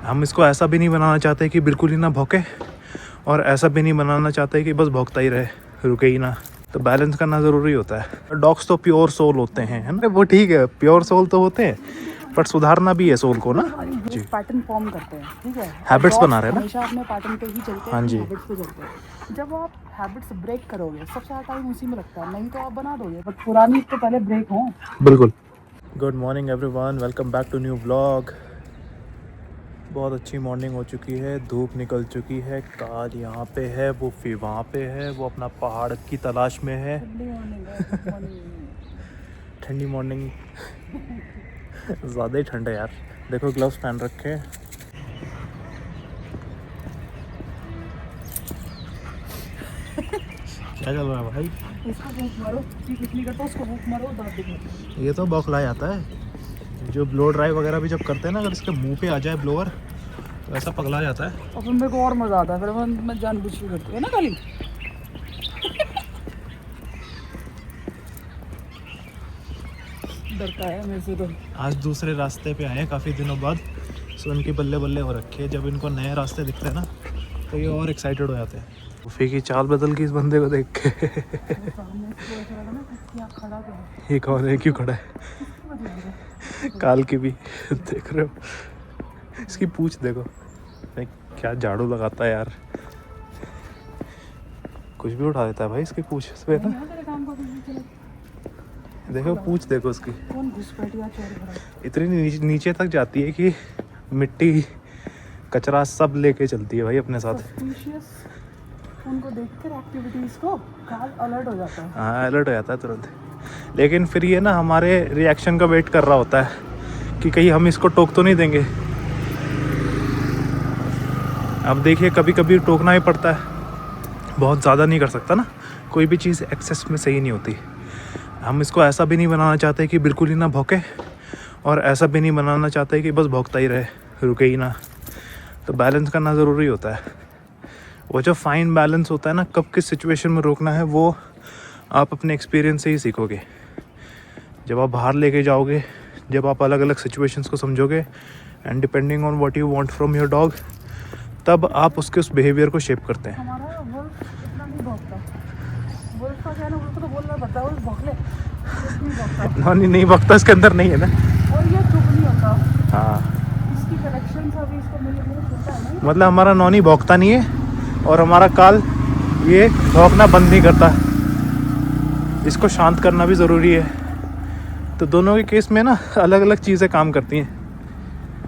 हम इसको ऐसा भी नहीं बनाना चाहते कि बिल्कुल ही ना भौंके, और ऐसा भी नहीं बनाना चाहते कि बस भौंकता ही रहे, रुके ही ना। तो बैलेंस करना ज़रूरी होता है। डॉग्स तो प्योर सोल होते हैं, है ना? वो ठीक है, प्योर सोल तो होते हैं, बट सुधारना भी है सोल को ना जी। पैटर्न फॉर्म करते हैं, ठीक है, हैबिट्स बना रहे हैं ना, हमेशा अपने पैटर्न पे ही चलते हैं। हाँ जी। हैबिट्स पे चलते हैं। जब आप हैबिट्स ब्रेक करोगे सबसे ज़्यादा टाइम उसी में लगता है, नहीं तो आप बना दोगे, बट पुरानी तो पहले ब्रेक हो। बिल्कुल। Good morning everyone, welcome back to new vlog. बहुत अच्छी मॉर्निंग हो चुकी है, धूप निकल चुकी है। काल यहाँ पे है, वो फिर वहाँ पे है, वो अपना पहाड़ की तलाश में है। ठंडी मॉर्निंग ज़्यादा ही ठंड है यार। देखो ग्लव्स पहन रखे हैं। क्या चल रहा है भाई? इसको भूख मारो, कुछ नहीं करता, उसको भूख मारो, दांत दिखाओ। ये तो बौखला जाता है। जो ब्लो ड्राई वगैरह भी जब करते हैं ना, अगर इसके मुंह पे आ जाए ब्लोअर तो ऐसा पगला जाता है। और फिर मेरे को और मज़ा आता है, फिर मैं जानबूझ के करती हूँ ना खाली। डरता है मेरे से तो। आज दूसरे रास्ते पे आए हैं काफ़ी दिनों बाद, सो इनकी बल्ले बल्ले हो रखे हैं। जब इनको नए रास्ते दिखते हैं ना तो ये और एक्साइटेड हो जाते हैं। उफी की चाल बदल गई इस बंदे को देख के। ये कौन है, क्यों खड़ा है? काल की भी देख रहे हो, इसकी पूंछ देखो भाई, क्या झाड़ू लगाता है यार। कुछ भी उठा देता है भाई इसकी पूंछ पे ना। देखो पूंछ देखो उसकी, इतनी नीचे तक जाती है कि मिट्टी कचरा सब लेके चलती है भाई अपने साथ। उनको देखकर एक्टिविटीज को काल अलर्ट हो जाता है। हाँ, अलर्ट हो जाता है तुरंत। लेकिन फिर ये ना हमारे रिएक्शन का वेट कर रहा होता है कि कहीं हम इसको टोक तो नहीं देंगे। अब देखिए कभी कभी टोकना ही पड़ता है, बहुत ज़्यादा नहीं कर सकता ना, कोई भी चीज़ एक्सेस में सही नहीं होती। हम इसको ऐसा भी नहीं बनाना चाहते कि बिल्कुल ही ना भौंके, और ऐसा भी नहीं बनाना चाहते कि बस भौंकता ही रहे, रुके ही ना। तो बैलेंस करना ज़रूरी होता है। वो जो फाइन बैलेंस होता है ना, कब किस सिचुएशन में रोकना है, वो आप अपने एक्सपीरियंस से ही सीखोगे। जब आप बाहर लेके जाओगे, जब आप अलग अलग सिचुएशंस को समझोगे, and depending on what you want from your dog, तब आप उसके उस बिहेवियर को शेप करते हैं। हमारा वुल्फ इतना नहीं भौंकता। वुल्फ का क्या है ना, वुल्फ को तो बोलना पड़ता है, वुल्फ भौंक ले, नहीं भौंकता। नहीं भौंकता, इसके अंदर नहीं है ना। और ये चुप नहीं होता। हाँ, इसकी कनेक्शन अभी इसको मिल होता है ना। मतलब हमारा नॉनी भौंकता नहीं है, और हमारा काल ये भौंकना बंद नहीं करता। इसको शांत करना भी ज़रूरी है। तो दोनों के केस में ना अलग अलग चीज़ें काम करती हैं।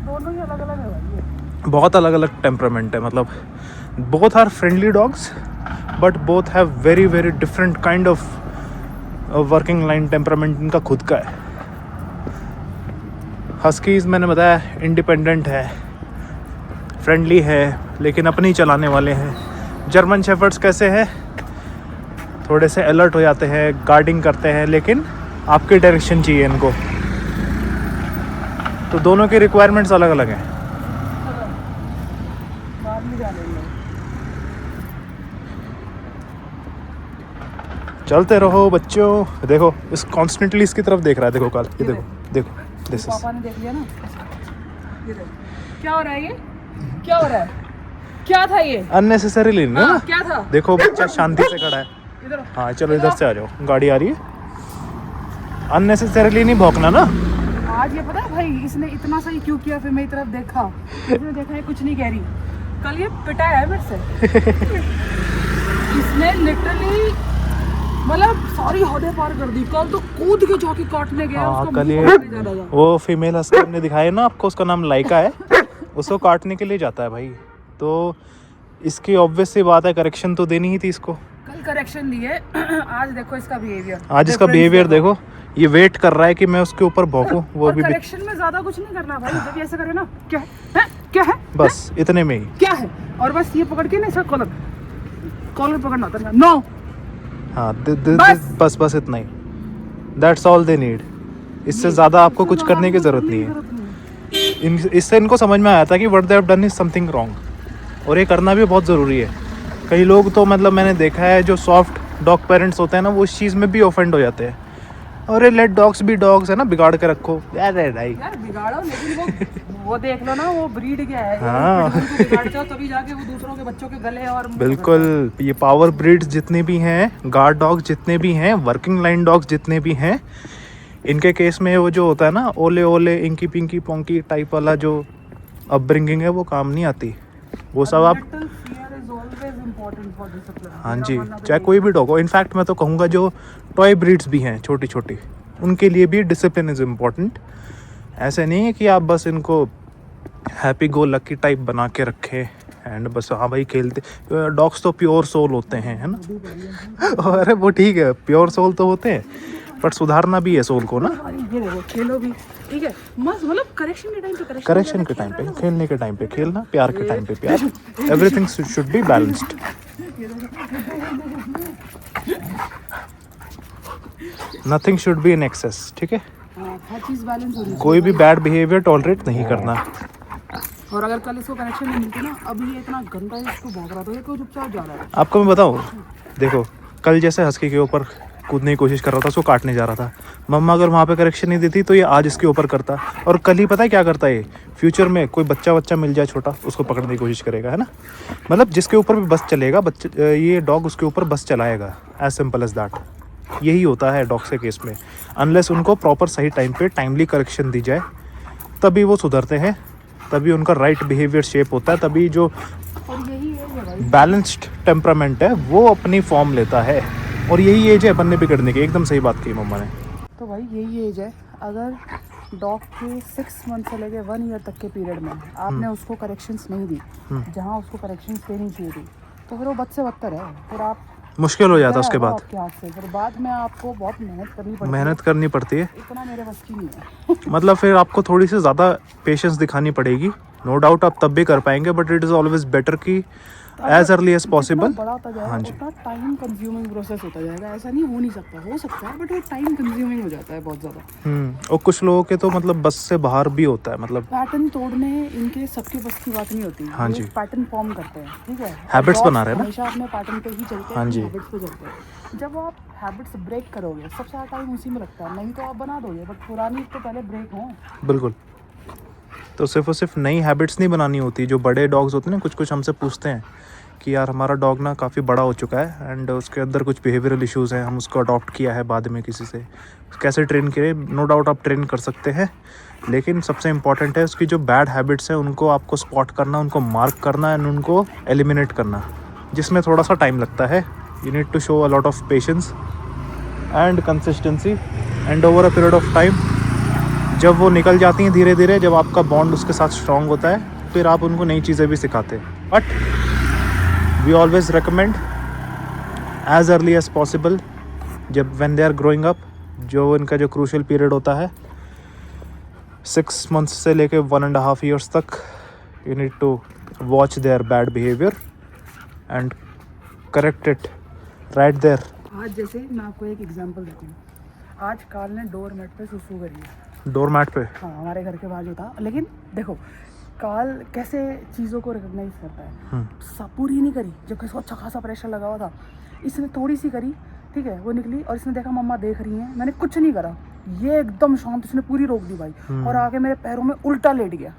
दोनों ही अलग अलग है भाई। बहुत अलग अलग टेम्परामेंट है, मतलब both are friendly dogs, but both have very very different kind of working line temperament इनका खुद का है। हस्कीज मैंने बताया इंडिपेंडेंट है, फ्रेंडली है, लेकिन अपनी चलाने वाले हैं। जर्मन शेफर्ड्स कैसे हैं, थोड़े से अलर्ट हो जाते हैं, गार्डिंग करते हैं, लेकिन आपकी डायरेक्शन चाहिए इनको। तो दोनों की रिक्वायरमेंट्स अलग अलग हैं। बाहर नहीं जाने देंगे। चलते रहो बच्चों। देखो इस कॉन्स्टेंटली इसकी तरफ देख रहा है, देखो काल, ये देखो देखो दिस इज। पापा ने देख लिया ना, ये देख क्या हो रहा है, ये क्या हो रहा है, क्या था ये अननेसेसरीली ना। हाँ, क्या था? देखो बच्चा शांति से खड़ा है। इधर हाँ चलो इधर से आ जाओ, गाड़ी आ रही है। अननेसेसरीली नहीं भौंकना ना। आज ये पता है भाई, इसने इतना सही क्यों किया, फिर मेरी तरफ देखा, इसने देखा ये कुछ नहीं कह रही। कल ये पिटा है मेरे से। इसने लिटरली मतलब सारी हदें पार कर दी। कल तो कूद के जाके काटने गया, हाँ, उसका कल मुंह ये काटने जा रहा था। वो फीमेल हस्की हमने दिखाया ना आपको, उसका नाम लाइका है, उसको काटने के लिए जाता है भाई। तो इसकी ऑब्वियस सी बात है, करेक्शन तो देनी ही थी इसको। कल करेक्शन दी है। आज देखो इसका बिहेवियर, आज इसका बिहेवियर देखो, ये वेट कर रहा है कि मैं उसके ऊपर भौंकूं। वो भी करेक्शन में ज्यादा कुछ नहीं करना भाई। जब ये ऐसे करे ना, क्या है क्या है, बस इतने में ही क्या है, और बस ये पकड़ के ना इसका कॉलर पकड़ना होता है। नो, हाँ बस इतना ही। That's all they need. इससे ज़्यादा आपको कुछ करने की ज़रूरत नहीं है। इससे इनको समझ में आया था कि what they have done is something wrong, और ये करना भी बहुत ज़रूरी है। कई लोग तो मतलब मैंने देखा है जो सॉफ्ट डॉग पेरेंट्स होते हैं ना, वो इस चीज़ में भी ऑफेंड हो जाते हैं। अरे लेट डॉग्स बी डॉग्स है ना, बिगाड़ के रखो। अरे नहीं यार बिगाड़ो, लेकिन वो देख लो ना, वो ब्रीड क्या है। हाँ। pitbull को बिगाड़ जाओ तभी जाके वो दूसरों के बच्चों के गले और मुंह बिल्कुल, ये पावर ब्रीड्स जितने भी हैं, गार्ड डॉग्स जितने भी हैं, वर्किंग लाइन डॉग्स जितने भी हैं, इनके केस में वो जो होता है ना ओले ओले इंकी पिंकी पोंकी टाइप वाला जो अपब्रिंगिंग है वो काम नहीं आती। वो सब आप Little fear is always important for discipline. हाँ मेरा जी, मानना तो चाहे कोई भी डॉग हो। इनफैक्ट मैं तो कहूँगा जो टॉय ब्रीड्स भी हैं छोटी छोटी, उनके लिए भी डिसिप्लिन इज़ इम्पॉर्टेंट। ऐसे नहीं है कि आप बस इनको हैप्पी गो लकी टाइप बना के रखें एंड बस हाँ भाई खेलते। डॉग्स तो प्योर सोल होते हैं, है ना। अरे वो ठीक है, प्योर सोल तो होते हैं, बट सुधारना भी है सोल को ना। अरे ये देखो, खेलो भी ठीक है मस्त, मतलब करेक्शन के टाइम पे करेक्शन के टाइम पे खेलने के टाइम पे खेलना, प्यार के टाइम पे प्यार, everything should be balanced. Nothing should be in excess, ठीक है। हाँ, हर चीज़ बैलेंस हो रही है। कोई भी बैड बिहेवियर टॉलरेट नहीं करना। और अगर कल इसको कनेक्शन नहीं मिलती ना, अभी ये इतना गंदा है, इसको भाग रहा था, ये क्यों चुपचाप जा रहा है। आपको मैं बताऊँ, देखो कल जैसे हस्की के ऊपर कूदने की कोशिश कर रहा था, उसको काटने जा रहा था, मम्मा अगर वहाँ पे करेक्शन नहीं देती तो ये आज इसके ऊपर करता। और कल ही पता है क्या करता है ये, फ्यूचर में कोई बच्चा मिल जाए छोटा, उसको पकड़ने की कोशिश करेगा, है ना। मतलब जिसके ऊपर भी बस चलेगा ये डॉग उसके ऊपर बस चलाएगा, एज सिंपल एज दैट। यही होता है डॉग्स के केस में। अनलेस उनको प्रॉपर सही टाइम पे टाइमली करेक्शन दी जाए तभी वो सुधरते हैं, तभी उनका राइट बिहेवियर शेप होता है, तभी जो और यही है भाई, बैलेंस्ड टेम्परामेंट है वो अपनी फॉर्म लेता है। और यही एज है बनने बिगड़ने की। एकदम सही बात कही मम्मा ने। तो भाई यही एज है। अगर डॉग के 6 मंथ से लेके 1 ईयर तक के पीरियड में आपने उसको करेक्शंस नहीं दी, जहाँ उसको करेक्शंस देनी चाहिए थी, तो फिर वो बद से बदतर है। फिर आप मुश्किल हो जाता है उसके बाद, आपके हाथ से फिर बाद में आपको बहुत मेहनत करनी पड़ती है। मेहनत करनी पड़ती है। इतना मेरे बस की नहीं है। मतलब फिर आपको थोड़ी सी ज़्यादा पेशेंस दिखानी पड़ेगी। नो डाउट आप तब भी कर पाएंगे, but it is always better कि एज अर्ली एज पॉसिबल। बड़ा होता जाएगा, हाँ जी। उतना टाइम कंज्यूमिंग प्रोसेस होता जाएगा। ऐसा नहीं हो नहीं सकता, हो सकता है, बट वो टाइम कंज्यूमिंग हो जाता है बहुत ज़्यादा। और कुछ लोगों के तो मतलब बस से बाहर भी होता है, मतलब पैटर्न तोड़ने इनके सबके बस की बात नहीं होती। हाँ जी। पैटर्न फॉर्म करते हैं, ठीक है। Habits Dogs बना रहे हैं ना। हमेशा अपने पैटर्न पे ही चलते हैं, हाँ जी। हैबिट्स पे चलते हैं। जब आप हैबिट्स ब्रेक करोगे, सबसे ज़्यादा टाइम उसी में लगता है। नहीं तो आप बना दोगे, बट पुरानी तो पहले ब्रेक हो। बिल्कुल। तो सिर्फ और सिर्फ नई हैबिट्स नहीं बनानी होती। जो बड़े डॉग्स होते हैं ना, कुछ हमसे पूछते हैं कि यार हमारा डॉग ना काफ़ी बड़ा हो चुका है एंड उसके अंदर कुछ बिहेवियरल इश्यूज़ हैं, हम उसको अडॉप्ट किया है बाद में किसी से, कैसे ट्रेन करें। नो डाउट आप ट्रेन कर सकते हैं, लेकिन सबसे इम्पॉर्टेंट है उसकी जो बैड हैबिट्स हैं उनको आपको स्पॉट करना, उनको मार्क करना एंड उनको एलिमिनेट करना, जिसमें थोड़ा सा टाइम लगता है। You need to show a lot of patience and consistency and over a period of time. जब वो निकल जाती हैं धीरे धीरे, जब आपका बॉन्ड उसके साथ स्ट्रॉन्ग होता है, फिर आप उनको नई चीज़ें भी सिखाते हैं। But we always recommend as early as possible, जब when they are growing up, जो इनका जो क्रूशियल पीरियड होता है 6 मंथ्स से लेके 1.5 years तक, you need to watch their bad behaviour and correct it right there. आज जैसे मैं आपको एक एग्जांपल देती हूँ। आज काल ने डोर मैट पे सुसु करी है। डोर मैट पे? हाँ, हमारे घर के बाजू था। लेकिन देखो काल कैसे चीज़ों को रिकॉग्नाइज करता है। पूरी नहीं करी, जबकि इसको अच्छा खासा प्रेशर लगा हुआ था। इसने थोड़ी सी करी, ठीक है, वो निकली और इसने देखा मम्मा देख रही हैं, मैंने कुछ नहीं करा, ये एकदम शांत, इसने पूरी रोक दी भाई, और आके मेरे पैरों में उल्टा लेट गया।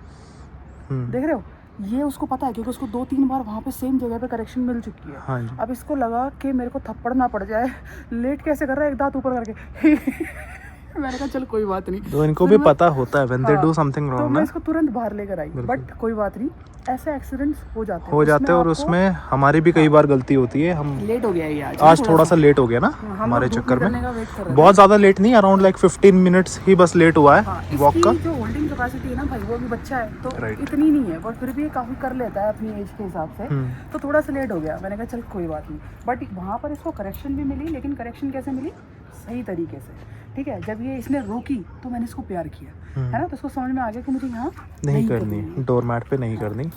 देख रहे हो, ये उसको पता है क्योंकि उसको 2-3 बार वहाँ पे सेम जगह पे करेक्शन मिल चुकी है। हाँ जी। अब इसको लगा कि मेरे को थप्पड़ ना पड़ जाए, लेट कैसे कर रहा है, एक दांत ऊपर करके। मैंने कहा चल कोई बात नहीं। तो इनको भी पता होता है व्हेन दे डू समथिंग तो रॉन्ग मैं ना, इसको तुरंत बाहर लेकर आई, बट कोई बात नहीं, ऐसे एक्सीडेंट्स हो जाते हैं। और उसमें हमारी भी कई बार गलती होती है। हम लेट हो गया ये आज थोड़ा सा लेट हो गया ना हमारे चक्कर में, बहुत ज़्यादा लेट नहीं, अराउंड लाइक 15 मिनट्स ही बस लेट हुआ है वॉक का। जो होल्डिंग कैपेसिटी है ना भाई, वो भी बच्चा है तो Right. इतनी नहीं है, बट फिर भी काफ़ी कर लेता है अपनी एज के हिसाब से। तो थोड़ा सा लेट हो गया, मैंने कहा चल कोई बात नहीं। बट वहाँ पर इसको करेक्शन भी मिली, लेकिन करेक्शन कैसे मिली, सही तरीके से, ठीक है। जब ये इसने रोकी तो मैंने इसको प्यार किया, है ना, तो उसको समझ में आ गया कि मुझे यहाँ नहीं करनी, डोर मैट पे नहीं करनी।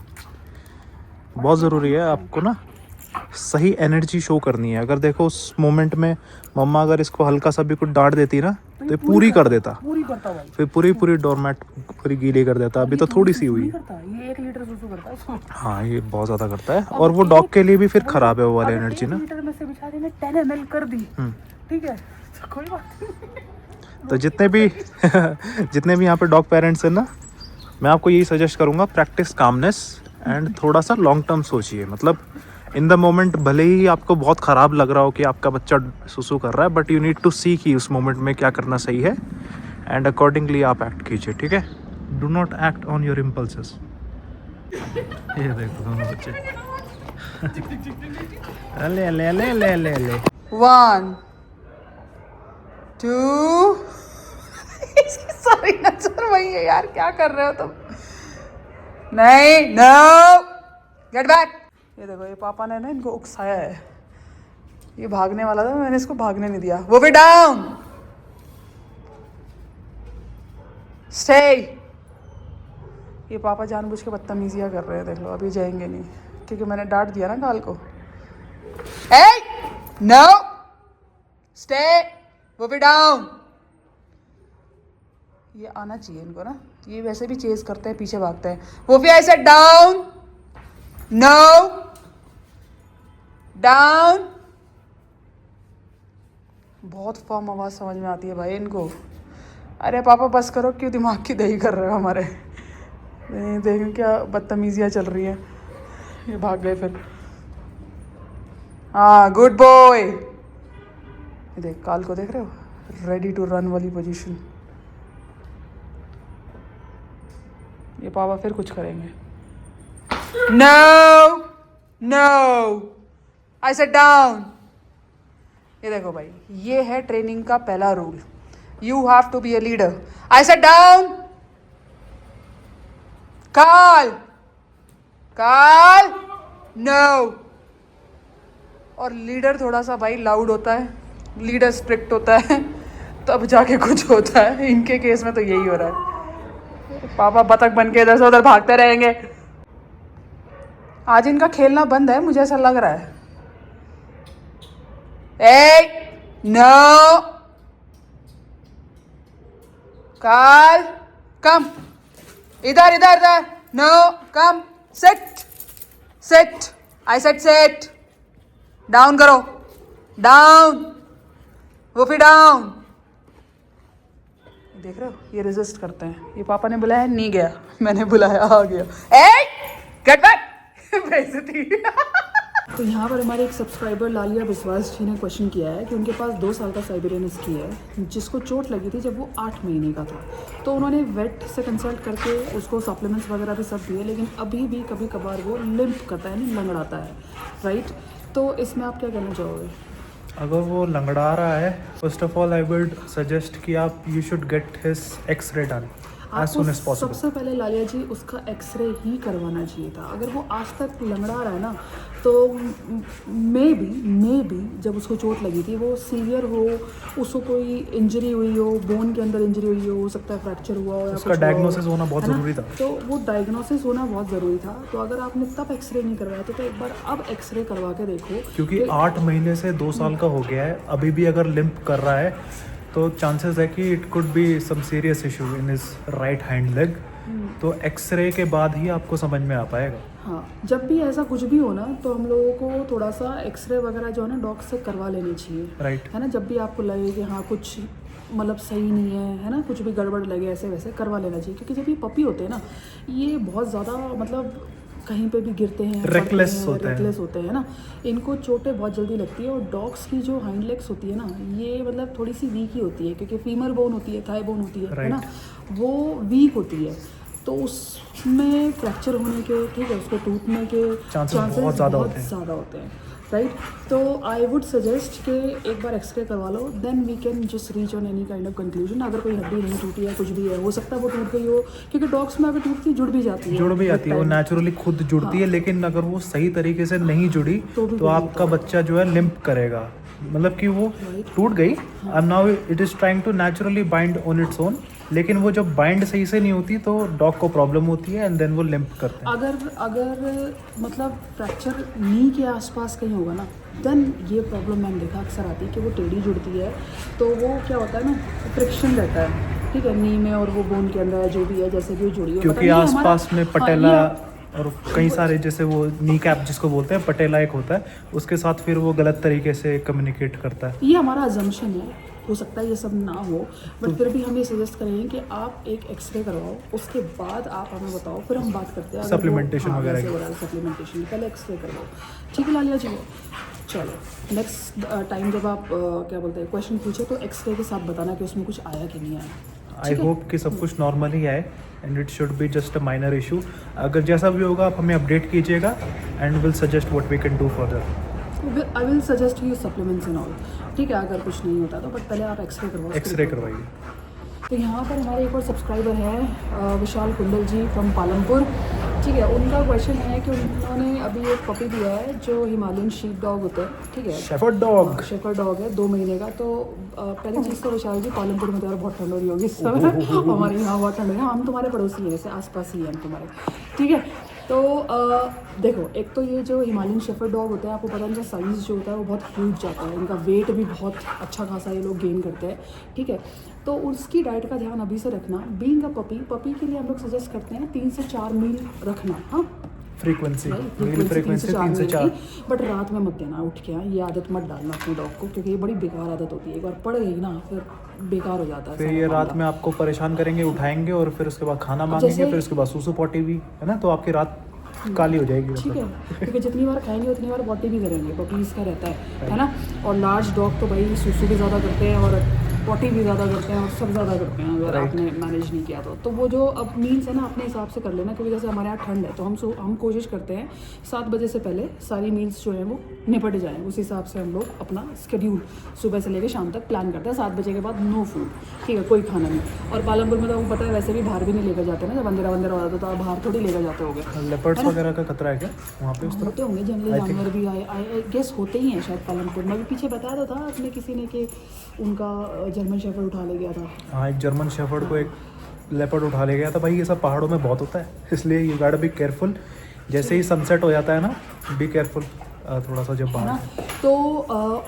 बहुत ज़रूरी है आपको ना सही एनर्जी शो करनी है। अगर देखो उस मोमेंट में मम्मा अगर इसको हल्का सा भी कुछ डांट देती ना, तो ये पूरी कर देता, पूरी करता भाई, फिर पूरी डोरमैट पूरी गीली कर देता। अभी तो थोड़ी सी हुई। ये 1 लीटर सुसु करता है उसको। हाँ, ये बहुत ज़्यादा करता है, और वो डॉग के लिए भी फिर ख़राब है वो वाली एनर्जी ना। 1 लीटर में से बेचारे ने 10 ml कर दी, ठीक है, तो कोई बात नहीं। तो जितने भी जितने भी यहाँ पे डॉग पेरेंट्स हैं ना, मैं आपको यही सजेस्ट करूँगा, प्रैक्टिस कामनेस एंड थोड़ा सा लॉन्ग टर्म सोचिए। मतलब इन द मोमेंट भले ही आपको बहुत ख़राब लग रहा हो कि आपका बच्चा सुसु कर रहा है, बट यू नीड टू सी कि उस मोमेंट में क्या करना सही है एंड अकॉर्डिंगली आप एक्ट कीजिए, ठीक है। Do not act on your impulses. ये देखो दोनों बच्चे। ले ले ले ले ले ले 1 2 इसकी सारी नजर वही है यार, क्या कर रहे हो तुम? नहीं, नो, गेट बैक। ये देखो, ये पापा ने ना इनको उकसाया है। ये भागने वाला था, मैंने इसको भागने नहीं दिया। वो भी डाउन, स्टे। ये पापा जानबूझ के बदतमीजियां कर रहे हैं, देख लो। अभी जाएंगे नहीं क्योंकि मैंने डांट दिया ना काल को। ए नो, स्टे, वो भी डाउन। ये आना चाहिए इनको ना, ये वैसे भी चेज करते हैं, पीछे भागते हैं। वो भी ऐसे डाउन, नो, डाउन। बहुत फॉर्म आवाज समझ में आती है भाई इनको। अरे पापा बस करो, क्यों दिमाग की दही कर रहे हो हमारे? देखें क्या बदतमीजियाँ चल रही हैं। ये भाग गए फिर। हाँ, गुड बॉय। ये देख, काल को देख रहे हो, रेडी टू रन वाली पोजीशन। ये पापा फिर कुछ करेंगे। No no, I said down. ये देखो भाई, ये है ट्रेनिंग का पहला rule. You have to be a leader. I said down. Call, call, no. और लीडर थोड़ा सा भाई लाउड होता है, लीडर स्ट्रिक्ट होता है, तब जाके कुछ होता है। इनके केस में तो यही हो रहा है। पापा बतख बन के इधर से उधर भागते रहेंगे। आज इनका खेलना बंद है, मुझे ऐसा लग रहा है। ए नो, काल, कम, इधर इधर इधर, no, come, sit, sit, I said sit. Down करो, डाउन, वो फिर डाउन। देख रहे हो, ये रेजिस्ट करते हैं। ये पापा ने बुलाया, नहीं गया, मैंने बुलाया, आ गया। ए गेट बैक। बेइज्जती। तो यहाँ पर हमारे एक सब्सक्राइबर लालिया विश्वास जी ने क्वेश्चन किया है कि उनके पास 2 साल का साइबेरियन हस्की है जिसको चोट लगी थी जब वो 8 महीने का था। तो उन्होंने वेट से कंसल्ट करके उसको सप्लीमेंट्स वगैरह भी सब दिए, लेकिन अभी भी कभी कभार वो लिम्प करता है, यानी लंगड़ाता है, राइट। तो इसमें आप क्या कहना चाहोगे? अगर वो लंगड़ा रहा है, first of all I would suggest कि आप you should get his x ray done as soon as possible. सबसे पहले लालिया जी उसका एक्सरे ही करवाना चाहिए था। अगर वो आज तक लंगड़ा रहा है ना, तो मे बी जब उसको चोट लगी थी वो सीवियर हो, उसको कोई इंजरी हुई हो, बोन के अंदर इंजरी हुई हो सकता है फ्रैक्चर हुआ हो, या उसका डायग्नोसिस होना बहुत ज़रूरी था। तो वो डायग्नोसिस होना बहुत ज़रूरी था। तो अगर आपने तब एक्सरे नहीं करवाया तो एक बार अब एक्सरे करवा के देखो, क्योंकि 8 महीने से 2 साल का हो गया है, अभी भी अगर लिम्प कर रहा है तो चांसेस है कि it could be some serious issue in his right hand leg. तो एक्सरे के बाद ही आपको समझ में आ पाएगा। हाँ, जब भी ऐसा कुछ भी हो ना, तो हम लोगों को थोड़ा सा एक्सरे वगैरह जो है ना डॉक्टर से करवा लेनी चाहिए, राइट, है ना। जब भी आपको लगे कि हाँ कुछ मतलब सही नहीं है ना, कुछ भी गड़बड़ लगे, ऐसे वैसे करवा लेना चाहिए। क्योंकि जब ये पपी होते हैं ना, ये बहुत ज़्यादा मतलब कहीं पे भी गिरते हैं, रेकलेस होते हैं ना। इनको चोटें बहुत जल्दी लगती है। और डॉग्स की जो हाइंड लेग्स होती है ना, ये मतलब थोड़ी सी वीक ही होती है, क्योंकि फीमर बोन होती है, थाई बोन होती है ना, वो वीक होती है। तो उसमें फ्रैक्चर होने के, ठीक है, उसको टूटने के चांसेस बहुत ज़्यादा होते हैं, राइट। तो आई वुड सजेस्ट कि एक बार एक्सरे करवा लो, then we can just reach on any kind of conclusion. अगर कोई हड्डी नहीं टूटी है, कुछ भी है, हो सकता है वो टूट गई हो, क्योंकि डॉग्स में अगर टूटती जुड़ भी जाती है, वो नेचुरली खुद जुड़ती है। लेकिन अगर वो सही तरीके से नहीं जुड़ी तो आपका बच्चा जो है लिम्प करेगा, मतलब कि वो टूट गई, अब now it is trying to naturally bind on its own, लेकिन वो जब बाइंड सही से नहीं होती तो डॉग को प्रॉब्लम होती है एंड देन वो लिम्प करते हैं। अगर मतलब फ्रैक्चर नी के आसपास कहीं होगा ना, देन ये प्रॉब्लम मैंने देखा अक्सर आती है कि वो टेढ़ी जुड़ती है, तो वो क्या होता है ना, फ्रिक्शन रहता है, ठीक है, नी में और वो बोन के अंदर जो भी है, जैसे कि वो जुड़ी हो, क्योंकि आसपास में पटेला और कई सारे, जैसे वो नी कैप जिसको बोलते हैं, पटेला एक होता है, उसके साथ फिर वो गलत तरीके से कम्युनिकेट करता है। ये हमारा अजम्पशन है, हो सकता है ये सब ना हो, बट फिर भी हम ये सजेस्ट करेंगे कि आप एक एक्सरे करवाओ, उसके बाद आप हमें बताओ, फिर हम बात करते हैं Supplementation वगैरह की। सप्लीमेंटेशन, पहले एक्सरे करवाओ, ठीक है लालिया जी। चलो नेक्स्ट टाइम जब आप क्या बोलते हैं क्वेश्चन पूछे तो एक्सरे के साथ बताना कि उसमें कुछ आया कि नहीं आया। आई होप कि सब कुछ नॉर्मल ही आए and it should be just a minor issue. अगर जैसा भी होगा आप हमें अपडेट कीजिएगा and will suggest what we can do further. I will suggest you supplements and all, ठीक है, अगर कुछ नहीं होता तो, बट पहले आप एक्सरे करवाओ। एक्सरे करवाइए। तो यहाँ पर हमारे एक और सब्सक्राइबर हैं विशाल कुंडल जी फ्रॉम पालमपुर, ठीक है। उनका क्वेश्चन है कि उन्होंने अभी एक पपी दिया है जो हिमालयन शीप डॉग होता है, ठीक है, शेफर्ड डॉग, शेफर्ड डॉग है 2 महीने का। तो पहली चीज़ तो विशाल जी पालमपुर में तो यार बहुत ठंड हो रही होगी इस समय हमारे यहाँ बहुत ठंड है, हम तुम्हारे पड़ोसी हैं, जैसे आसपास ही हैं हम तुम्हारे, ठीक है। तो देखो, एक तो ये जो हिमालयन शेफर्ड डॉग होता है, आपको पता है इनका साइज़ जो होता है वो बहुत ह्यूज जाता है, इनका वेट भी बहुत अच्छा खासा ये लोग गेन करते हैं, ठीक है। तो उसकी डाइट का ध्यान अभी से रखना। बीइंग अ पपी के लिए हम लोग सजेस्ट करते हैं 3 से 4 मील रखना, हाँ, फ्रीक्वेंसी, फ्रीक्वेंसी 3 से 4। बट रात में मत देना उठ के, ये आदत मत डालना अपने डॉग को, क्योंकि ये बड़ी बेकार आदत होती है, एक बार पड़ गई ना फिर बेकार हो जाता है। फिर ये रात में आपको परेशान करेंगे, उठाएंगे और फिर उसके बाद खाना मांगेंगे, फिर उसके बाद सूसू पॉटी भी, है ना, तो आपकी रात काली हो जाएगी। ठीक है, क्योंकि जितनी बार खाएंगे उतनी बार पॉटी भी करेंगे, पपीज़ का रहता है ना। और लार्ज डॉग तो भाई सूसू भी ज़्यादा करते हैं और पॉटी भी ज़्यादा करते हैं और सब ज़्यादा करते हैं, अगर आपने मैनेज नहीं किया तो वो जो अब मील्स है ना अपने हिसाब से कर लेना, क्योंकि जैसे हमारे यहाँ ठंड है तो हम कोशिश करते हैं 7 बजे से पहले सारी मील्स जो है वो निपट जाएँ। उस हिसाब से हम लोग अपना स्केड्यूल सुबह से लेकर शाम तक प्लान करते हैं। 7 बजे के बाद नो फूड, ठीक है, कोई खाना नहीं। और पालमपुर में तो आपको पता है वैसे भी बाहर भी नहीं लेकर जाते ना, जब अंधेरा हो जाता तो आप बाहर थोड़ी लेकर जाते होगे। लेपर्ड्स वगैरह का खतरा है क्या वहाँ पे? उस होते होंगे जंगली जानवर भी, आई गेस होते ही हैं शायद पालमपुर में। भी पीछे बताया तो था अपने किसी ने कि उनका जर्मन शेफर्ड उठा ले गया था। हाँ, एक जर्मन शेफर्ड को एक लेपर्ड उठा ले गया था। भाई ये सब पहाड़ों में बहुत होता है, इसलिए यू गॉट बी केयरफुल। जैसे ही सनसेट हो जाता है ना, बी केयरफुल थोड़ा सा जब है बाहर। ना। तो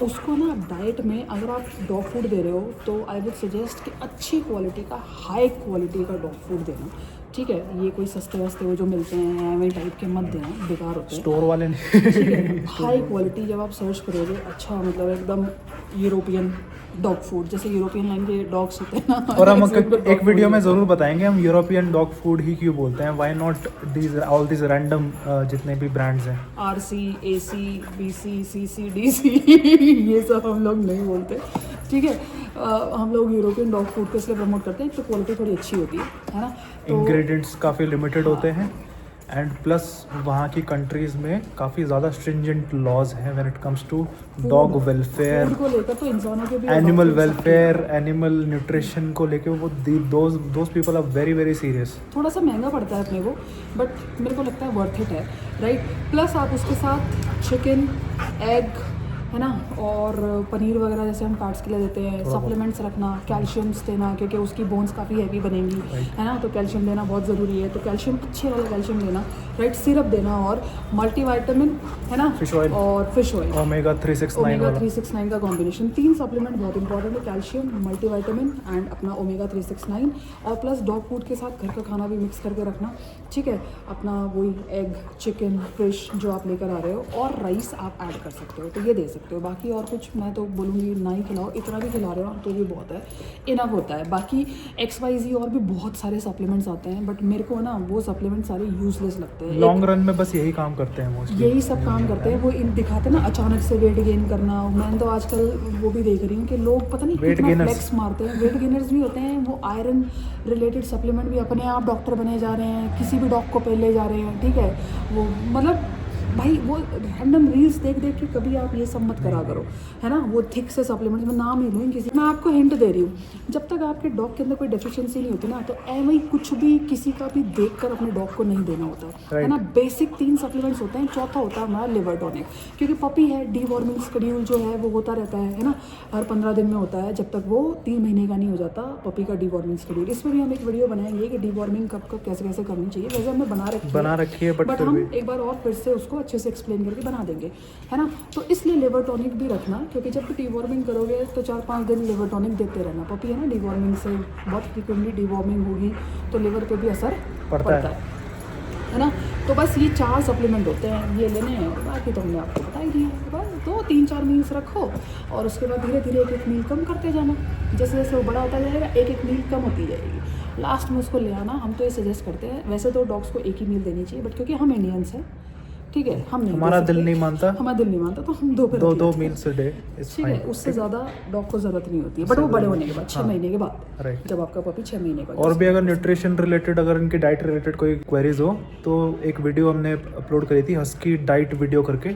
उसको ना डाइट में अगर आप डॉग फूड दे रहे हो तो आई वुड सजेस्ट कि अच्छी क्वालिटी का, हाई क्वालिटी का डॉग फूड देना, ठीक है। ये कोई सस्ते वस्ते वो जो मिलते हैं एवं टाइप के मत देना, बेकार होते हैं, स्टोर वाले नहीं। ठीक है। हाई क्वालिटी जब आप सर्च करोगे, अच्छा मतलब एकदम यूरोपियन डॉग फूड, जैसे यूरोपियन लाइन के डॉग्स होते हैं ना। और हम एक वीडियो में ज़रूर बताएंगे हम यूरोपियन डॉग फूड ही क्यों बोलते हैं, why not these all these random जितने भी ब्रांड्स हैं, RC, AC, BC, CC, DC ये सब हम लोग नहीं बोलते, ठीक है। हम लोग यूरोपियन डॉग फूड को इसलिए प्रमोट करते हैं तो क्वालिटी थोड़ी अच्छी होती है ना। तो इंग्रेडिएंट्स काफ़ी लिमिटेड होते हैं एंड प्लस वहाँ की कंट्रीज़ में काफ़ी ज़्यादा स्ट्रिंजेंट लॉज हैं when it comes to dog welfare, food को लेकर तो इंसानों के भी एनिमल वेलफेयर, एनिमल न्यूट्रिशन को लेके वो those people are very very serious. थोड़ा सा महंगा पड़ता है अपने को, बट मेरे को लगता है वर्थ इट है, राइट। प्लस आप उसके साथ चिकन, एग, है ना, और पनीर वगैरह जैसे हम कार्ड्स के लिए देते हैं, सप्लीमेंट्स रखना, कैल्शियम्स देना, क्योंकि उसकी बोन्स काफ़ी हैवी बनेंगी, है ना, तो कैल्शियम देना बहुत ज़रूरी है। तो कैल्शियम, अच्छे वाला कैल्शियम देना, राइट। सिरप देना और मल्टीविटामिन, है ना, फिश ऑयल और फिश ऑयल, ओमेगा 369 का कॉम्बिनेशन। 3 सप्लीमेंट बहुत इंपॉर्टेंट है, कैल्शियम, मल्टीविटामिन एंड अपना ओमेगा 369। और प्लस डॉग फूड के साथ घर का खाना भी मिक्स करके रखना, ठीक है। अपना वही एग, चिकन, फिश जो आप लेकर आ रहे हो, और राइस आप ऐड कर सकते हो, तो ये दे सकते हो। बाकी और कुछ मैं तो बोलूँगी ना ही खिलाओ, इतना भी खिला रहे हो तो भी बहुत है, इनफ होता है। बाकी XYZ और भी बहुत सारे सप्लीमेंट्स आते हैं, बट मेरे को ना वो सप्लीमेंट सारे यूजलेस लगते हैं। लॉन्ग रन में बस यही काम करते हैं मोस्टली, यही सब काम करते हैं। वो इन दिखाते हैं ना अचानक से वेट गेन करना। मैं तो आजकल वो भी देख रही हूँ कि लोग पता नहीं कितना फ्लेक्स मारते हैं। वेट गेनर्स भी होते हैं, वो आयरन रिलेटेड सप्लीमेंट भी अपने आप डॉक्टर बने जा रहे हैं, किसी भी डॉग को पहले जा रहे हैं, ठीक है। वो मतलब भाई वो रैंडम रील्स देख देख के कभी आप ये सब मत करा करो, है ना। वो थिक से सप्लीमेंट्स में नाम ही लूँ किसी, मैं आपको हिंट दे रही हूँ, जब तक आपके डॉग के अंदर कोई डेफिशिएंसी नहीं होती ना, तो ऐसे ही कुछ भी किसी का भी देखकर अपने डॉग को नहीं देना होता है ना। बेसिक 3 सप्लीमेंट्स होते हैं, चौथा होता है हमारा लिवर टॉनिक, क्योंकि पपी है, डीवॉर्मिंग शेड्यूल जो है वो होता रहता है ना, हर 15 दिन में होता है, जब तक वो 3 महीने का नहीं हो जाता पपी का डीवॉर्मिंग शेड्यूल। इसमें भी हम एक वीडियो बनाएंगे कि डीवॉर्मिंग कब कब कैसे कैसे करनी चाहिए, वैसे हमने बना रखी है, बट हम एक बार और फिर से उसको अच्छे से एक्सप्लेन करके बना देंगे, है ना। तो इसलिए लिवर टॉनिक भी रखना, क्योंकि जब भी डीवॉर्मिंग करोगे तो 4-5 दिन लिवर टॉनिक देते रहना। पपी है ना, डीवॉर्मिंग से बहुत फ्रिक्वेंटली डीवॉर्मिंग होगी तो लिवर पे भी असर पड़ता है ना। तो बस ये 4 सप्लीमेंट होते हैं, ये लेने हैं, बाकी तो हमने आपको बता ही दिया। बस 2-3-4 मील्स रखो और उसके बाद धीरे धीरे एक मील कम करते जाना। जैसे जैसे वो बड़ा होता जाएगा एक मील कम होती जाएगी। लास्ट में उसको ले आना। हम तो ये सजेस्ट करते हैं, वैसे तो डॉग्स को एक ही मील देनी चाहिए, बट क्योंकि हम इंडियंस हैं, ठीक है, हम नहीं हमारा दे दिल सकते। नहीं मानता, हमारा दिल नहीं मानता, तो हम 2 पे रख दो लेते हैं। मील्स अ डे इज ठीक है, फाइन। उससे ज़्यादा डॉग को ज़रूरत नहीं होती है, बट वो बड़े होने के बाद 6 महीने के बाद, राइट। जब आपका पपी 6 महीने का हो और भी अगर न्यूट्रिशन रिलेटेड, अगर इनकी डाइट रिलेटेड कोई क्वेरीज हो तो एक वीडियो हमने अपलोड करी थी, हस्की डाइट वीडियो करके,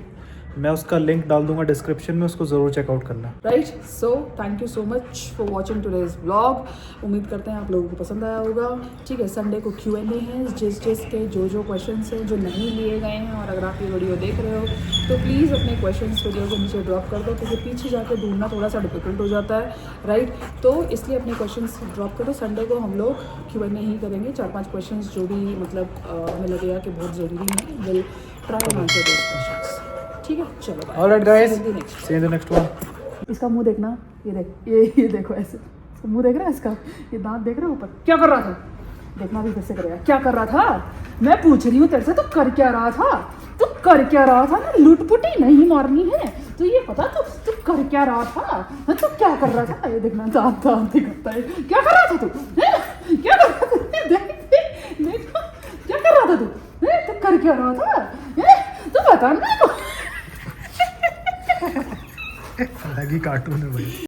मैं उसका लिंक डाल दूंगा डिस्क्रिप्शन में, उसको ज़रूर चेकआउट करना। Right. So thank you so much for watching today's blog. उम्मीद करते हैं आप लोगों को पसंद आया होगा। ठीक है, संडे को Q&A है, जिस के जो क्वेश्चंस हैं जो नहीं लिए गए हैं, और अगर आप ये वीडियो देख रहे हो तो प्लीज़ अपने क्वेश्चंस वीडियो के नीचे ड्रॉप कर दो, क्योंकि पीछे जाके ढूंढना थोड़ा सा डिफिकल्ट हो जाता है। राइट, तो इसलिए अपने क्वेश्चंस ड्रॉप करो। संडे को हम लोग Q&A ही करेंगे, 4-5 क्वेश्चंस जो भी मतलब हमें लगेगा कि बहुत ज़रूरी है, will try and answer those questions. ठीक है, चलो bye. Alright guys, See you in the next see you in the next one. इसका मुंह देखना, ये देख, ये देखो ऐसे, इसका मुंह देख रहा है, इसका ये दांत देख रहे हो ऊपर, क्या कर रहा था, देखना भी कैसे करेगा, क्या कर रहा था, मैं पूछ रही हूँ तेरे से, तू कर क्या रहा था, तू कर क्या रहा था ना, लुटपुटी नहीं मारनी है, तू ये पता तू कर क्या रहा था, तू क्या कर रहा था, ये देखना दांत दांत दिखाता है, क्या कर रहा था तू, क्या कर रहा था, देख क्या कर रहा था तू, तू कर क्या रहा था, तू बता ना। अलग ही कार्टून है भाई।